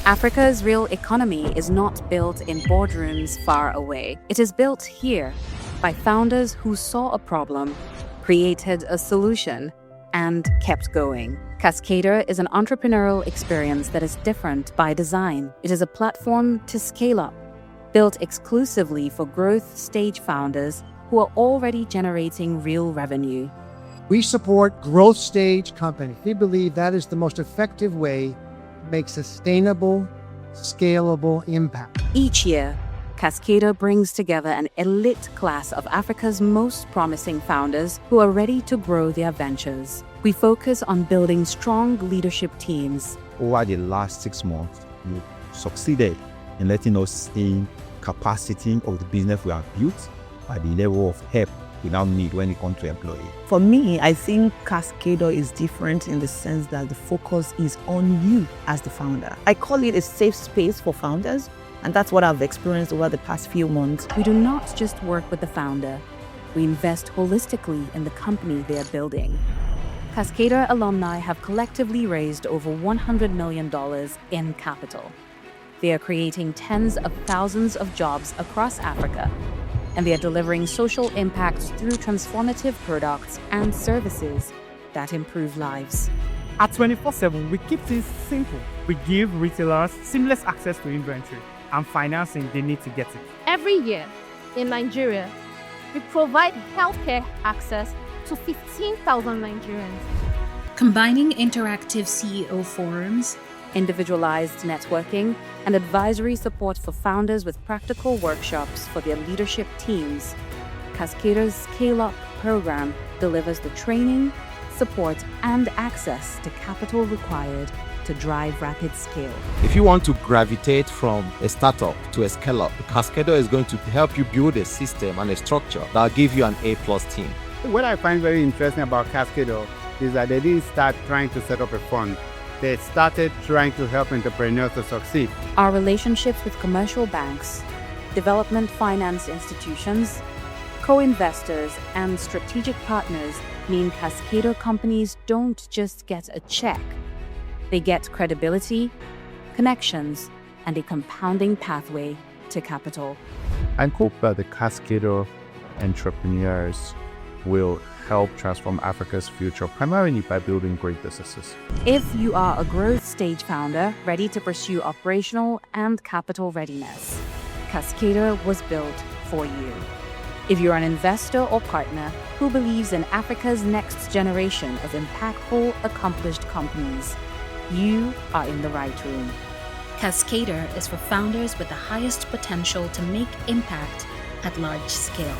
Africa's real economy is not built in boardrooms far away. It is built here by founders who saw a problem, created a solution, and kept going. Cascador is an entrepreneurial experience that is different by design. It is a platform to scale up, built exclusively for growth stage founders who are already generating real revenue. We support growth stage companies. We believe that is the most effective way to make sustainable, scalable impact. Each year, Cascador brings together an elite class of Africa's most promising founders who are ready to grow their ventures. We focus on building strong leadership teams. Over the last 6 months, you succeeded in letting us see capacity of the business we have built at the level of help we now need when it comes to employee. For me, I think Cascador is different in the sense that the focus is on you as the founder. I call it a safe space for founders, and that's what I've experienced over the past few months. We do not just work with the founder. We invest holistically in the company they are building. Cascador alumni have collectively raised over $100 million in capital. They are creating tens of thousands of jobs across Africa, and they are delivering social impact through transformative products and services that improve lives. At 24/7, we keep things simple. We give retailers seamless access to inventory and financing they need to get it. Every year in Nigeria, we provide healthcare access to 15,000 Nigerians. Combining interactive CEO forums, Individualized networking, and advisory support for founders with practical workshops for their leadership teams, Cascador's Scale-Up program delivers the training, support, and access to capital required to drive rapid scale. If you want to gravitate from a startup to a scale-up, Cascador is going to help you build a system and a structure that will give you an A+ team. What I find very interesting about Cascador is that they didn't start trying to set up a fund. They started trying to help entrepreneurs to succeed. Our relationships with commercial banks, development finance institutions, co-investors, and strategic partners mean Cascador companies don't just get a check. They get credibility, connections, and a compounding pathway to capital. I hope that the Cascador entrepreneurs will help transform Africa's future, primarily by building great businesses. If you are a growth stage founder ready to pursue operational and capital readiness, Cascador was built for you. If you're an investor or partner who believes in Africa's next generation of impactful, accomplished companies, you are in the right room. Cascador is for founders with the highest potential to make impact at large scale.